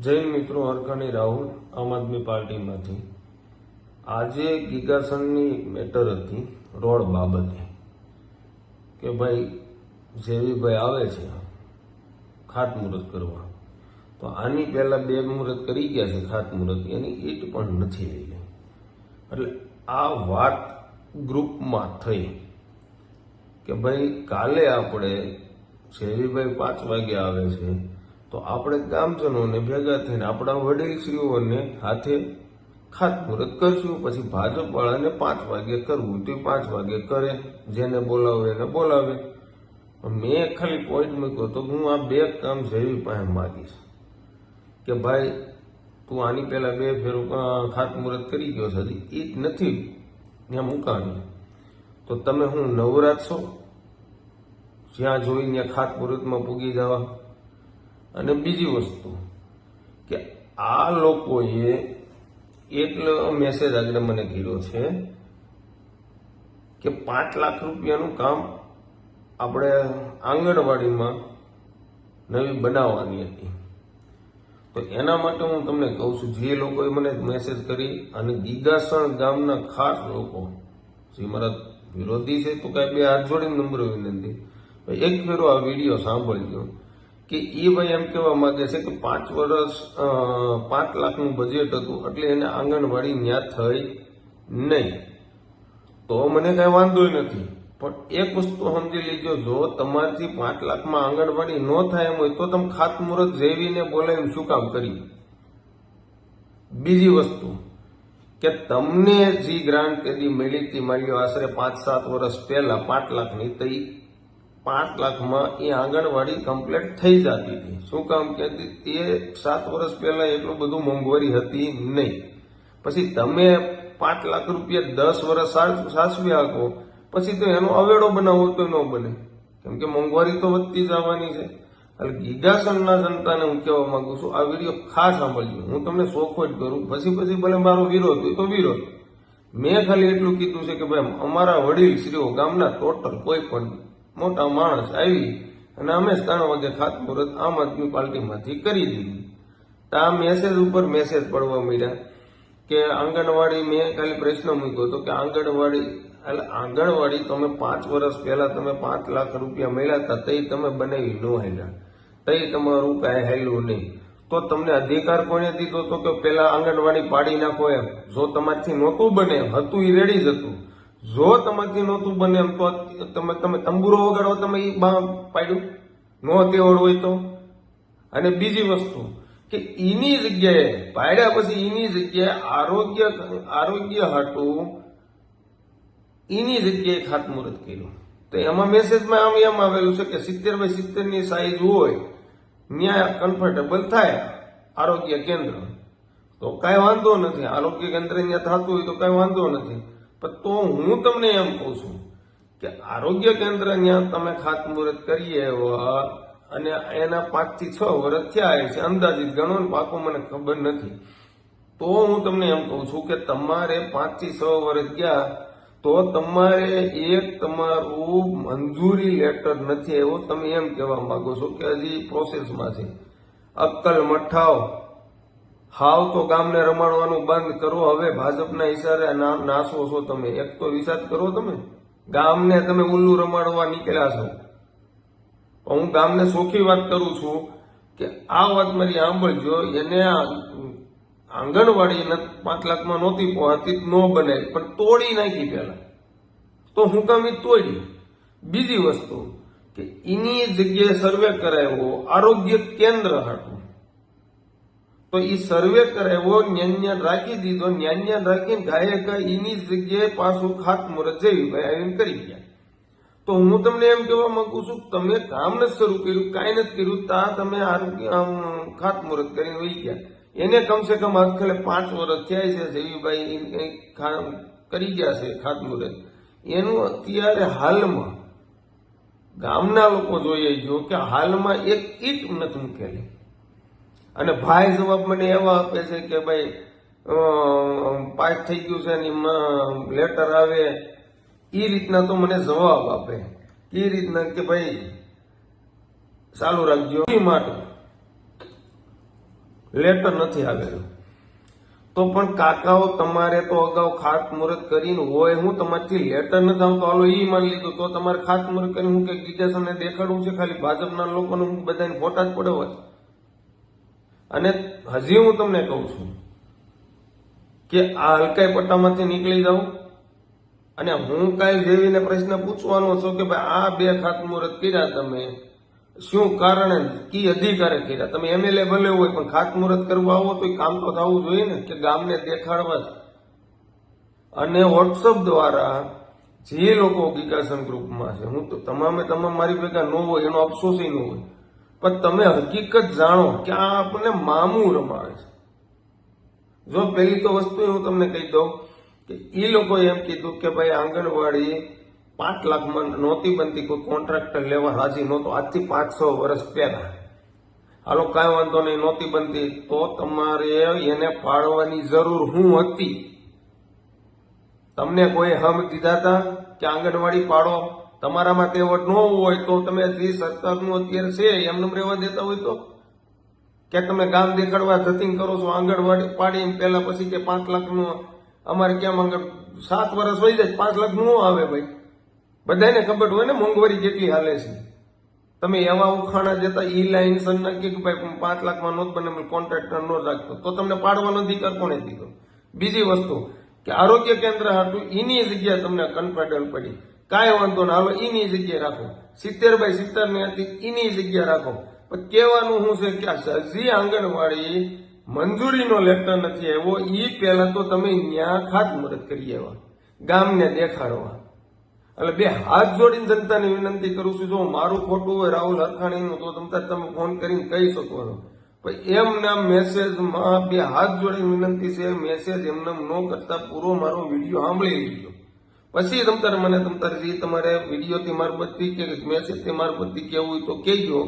જૈન મિત્રો, હરખાણી રાહુલ, આમ આદમી પાર્ટીમાંથી. આજે ગીગાસનની મેટર હતી રોડ બાબતે કે ભાઈ જેવીભાઈ આવે છે ખાતમુહૂર્ત કરવા, તો આની પહેલા 2 મુહૂર્ત કરી ગયા છે ખાતમુહૂર્ત, એની ઈટ પણ નથી લઈ. એટલે આ વાત ગ્રુપમાં થઈ કે ભાઈ કાલે આપણે જેવીભાઈ 5 વાગે આવે છે તો આપણે ગામજનોને ભેગા થઈને આપણા વડીલશ્રીઓને હાથે ખાતમુહૂર્ત કરશું. પછી ભાજપ વાળાને 5 વાગે કરવું તો 5 વાગે કરે, જેને બોલાવે એને બોલાવે. મેં ખાલી પોઈન્ટ મૂક્યો તો હું આ 2 કામ જેવી પાસે માગીશ કે ભાઈ તું આની પહેલા 2 ફેરો ખાતમુહૂર્ત કરી ગયો છે, હજી ઈટ નથી ત્યાં મુકાણી, તો તમે હું નવરાત છો જ્યાં જોઈ ત્યાં ખાતમુહૂર્તમાં પૂગી જવા? અને બીજી વસ્તુ કે આ લોકોએ એટલો મેસેજ આગળ મને કર્યો છે કે 5 લાખ રૂપિયાનું કામ આપણે આંગણવાડીમાં નવી બનાવવાની હતી. તો એના માટે હું તમને કહું છું, જે લોકોએ મને મેસેજ કરી અને ગીગાસણ ગામના ખાસ લોકો જે મારા વિરોધી છે તો કાંઈ 2 હાથ જોડીને નમ્ર વિનંતી, એક ફેરો આ વિડીયો સાંભળજો કે એ ભાઈ એમ કહેવા માંગે છે કે 5 વર્ષ 5 લાખનું બજેટ હતું એટલે એને આંગણવાડી ન્યા થઈ નહીં. તો મને કાંઈ વાંધો નથી, પણ એક વસ્તુ સમજી લેજો, જો તમારથી 5 લાખમાં આંગણવાડી ન થાય એમ હોય તો તમે ખાતમુહૂર્ત જેવીને બોલાવીને શું કામ કરી? બીજી વસ્તુ કે તમને જે ગ્રાન્ટ તેદી મળી હતી, માની લો આશરે 5-7 વર્ષ પહેલા 5 લાખની, તો 5 લાખમાં એ આંગણવાડી કમ્પ્લીટ થઈ જતી હતી. શું કામ કે તે 7 વર્ષ પહેલા એટલું બધું મોંઘવારી હતી નહીં. પછી તમે 5 લાખ રૂપિયા 10 વર્ષ સાચવી આપો, પછી તો એનો અવેડો બનાવો તો ન બને, કેમ કે મોંઘવારી તો વધતી જવાની છે. એટલે ગીગાસણના જનતાને હું કહેવા માંગુ છું, આ વિડીયો ખાસ સાંભળજો. હું તમને સોખો જ કરું, પછી ભલે મારો વિરોધ હોય તો વિરોધ. મેં ખાલી એટલું કીધું છે કે ભાઈ અમારા વડીલ શ્રીઓ ગામના ટોટલ કોઈ પણ મોટા માણસ આવી અને અમે 3 વાગે ખાતમુહૂર્ત આમ આદમી પાર્ટીમાંથી કરી દીધી. તો આ મેસેજ ઉપર મેસેજ પડવા માંડ્યા કે આંગણવાડી, મેં ખાલી પ્રશ્ન મૂક્યો હતો કે આંગણવાડી તમે 5 વર્ષ પહેલા તમે 5 લાખ રૂપિયા મળ્યા હતા, તઈ તમે બનાવી ન હેલા, તઈ તમારું કાંઈ હેલું નહીં, તો તમને અધિકાર કોને દીધો હતો કે પેલા આંગણવાડી પાડી નાખો એમ? જો તમારથી નહોતું બને, હતું એ રેડી જ હતું. જો તમારથી નહોતું બને એમ તો તમે તંબુરો વગાડો, તમે એ પાડ્યું ન તેવડ હોય તો. અને બીજી વસ્તુ કે એની જગ્યાએ પાડ્યા પછી એની જગ્યાએ આરોગ્ય હાટું એની જગ્યાએ ખાતમુહૂર્ત કર્યું. તો એમાં મેસેજમાં આમ એમ આવેલું છે કે 70x70 ની સાઈઝ હોય ત્યાં કમ્ફર્ટેબલ થાય આરોગ્ય કેન્દ્ર, તો કાંઈ વાંધો નથી. આરોગ્ય કેન્દ્ર ત્યાં થતું હોય તો કાંઈ વાંધો નથી. પણ તો હું તમને એમ કહું છું કે આરોગ્ય કેન્દ્ર ત્યાં તમે ખાતમુહૂર્ત કરીએ અને એના 5 થી 6 વર્ષ થયા છે, અંદાજિત ગણો ને, પાકું મને ખબર નથી. તો હું તમને એમ કહું છું કે તમારે 5 થી 6 વર્ષ ગયા તો તમારે તમારું મંજૂરી લેટર નથી આવ્યો, તમે એમ કહેવા માંગો છો કે હજી પ્રોસેસમાં છે. અક્કલ મઠાવ હાવ તો ગામને રમાડવાનું બંધ કરો. હવે ભાજપના ઈશારે નાસો છો તમે. એક તો વિચાર કરો, તમે ગામને તમે ઉલ્લુ રમાડવા નીકળ્યા છો. હું ગામને સોખી વાત કરું છું કે આ વાત મારી સાંભળજો. એને આંગણવાડી 5 લાખમાં નહોતી પહોંચતી, ન બને પણ તોડી નાખી પેલા, તો હું કામ એ તોડી? બીજી વસ્તુ કે એની જગ્યાએ સર્વે કરાવ્યો આરોગ્ય કેન્દ્ર હાટું, તો એ સર્વે કરાવ્યો ન્યાન્યા રાખી દીધો, ન્યાન્યા રાખીને ગાયે એની જગ્યાએ પાછું ખાતમુહૂર્ત જેવી ભાઈ આવીને કરી ગયા. તો હું તમને એમ કહેવા માંગુ છું, તમે કામ નથી શરૂ કર્યું, કાંઈ નથી કર્યું, ત્યાં તમે ખાતમુહૂર્ત કરીને વહી ગયા. એને કમસે કમ આજકાલે 5 વર્ષ થયા છે, જેવીભાઈ કરી ગયા છે ખાતમુહૂર્ત. એનું અત્યારે હાલમાં ગામના લોકો જોઈએ જો કે હાલમાં એક ઈટ નથી મૂકેલી. અને ભાઈ જવાબ મને એવા આપે છે કે ભાઈ પાસ થઈ ગયું છે ને લેટર આવે, એ રીતના તો મને જવાબ આપે. એ રીતના કે ભાઈ ચાલુ રાખજો માટે લેટર નથી આવેલું. તો પણ કાકાઓ તમારે તો અગાઉ ખાતમુહૂર્ત કરીને હોય, હું તમારથી લેટર નથી આવતો, હાલો ઈ માની લીધું, તો તમારે ખાતમુહૂર્ત કરીને હું કે ગીગાસનને દેખાડવું છે ખાલી ભાજપના લોકોને, હું બધાને ફોટા જ પડે હોય. અને હજી હું તમને કહું છું કે આ હલકાઈ પટ્ટામાંથી નીકળી જાઉં. અને હું કાલ જેવીને પ્રશ્ન પૂછવાનો છું કે ભાઈ આ 2 ખાતમુહૂર્ત કર્યા તમે શું કારણે, કી અધિકારે કર્યા? તમે એમએલએ ભલે હોય પણ ખાતમુહૂર્ત કરવા આવો તો કામ તો થવું જોઈએ ને, કે ગામને દેખાડવા જ. અને વોટ્સઅપ દ્વારા જે લોકો ગીગાસન ગ્રુપમાં છે, હું તો તમામ મારી ભેગા ન હોય એનો અફસોસ ન હોય, પણ તમે હકીકત જાણો કે આ આપણને મામું રમાવે છે. જો પહેલી તો વસ્તુ હું તમને કહી દઉં કે એ લોકોએ એમ કીધું કે ભાઈ આંગણવાડી 5 લાખમાં નહોતી બનતી, કોઈ કોન્ટ્રાક્ટર લેવા રાજી નહોતો, આજથી 500 વર્ષ પહેલા. હાલો કાંઈ વાંધો નહીં, નહોતી બનતી તો તમારે એને પાડવાની જરૂર હું હતી? તમને કોઈ હમ દીધા હતા કે આંગણવાડી પાડો? તમારામાં તેવડ ન હોય તો તમે જે સરકારનું અત્યારે છે એમને રહેવા દેતા હોય તો, કે તમે ગામ દેખાડવા ધતિંગ કરો છો આંગણવાડી પાડીને પહેલા, પછી કે 5 લાખનું અમારે કેમ આગળ 7 વર્ષ વહી જાય 5 લાખ નું આવે ભાઈ? બધાને ખબર હોય ને મોંઘવારી કેટલી હાલે છે. તમે એવા ઉખાણા જતા ઈ લાઈન સન નક્કી કે ભાઈ 5 લાખમાં નોટ બને, કોન્ટ્રાક્ટર નો રાખતો, તો તમને પાડવાનો અધિકાર કોને દીધો? બીજી વસ્તુ કે આરોગ્ય કેન્દ્ર હતું એની જગ્યાએ તમને કન્ફેડરલ પડી, કાંઈ વાંધો ના, હાલો એની જગ્યાએ રાખો. 70/70 ની હતી એની જગ્યાએ રાખો. પણ કહેવાનું શું છે કે હજી આંગણવાડી મંજૂરીનો લેટર નથી આવ્યો, ઈ પહેલા તો તમે ન્યા ખાતમુહૂર્ત કરી આવ્યા ગામને દેખાડવા. એટલે 2 હાથ જોડીને જનતાને વિનંતી કરું છું, જો મારું ખોટું હોય રાહુલ હરખાણીનું તો તમે ફોન કરીને કહી શકો છો. પણ એમના મેસેજમાં 2 હાથ જોડીને વિનંતી છે, મેસેજ એમને ન કરતા પૂરો મારો વિડીયો સાંભળી લીધો, પછી તમતારે મને જે તમારે વિડીયોથી મારફતથી કે મેસેજથી મારફતથી કેવું હોય તો કહેજો.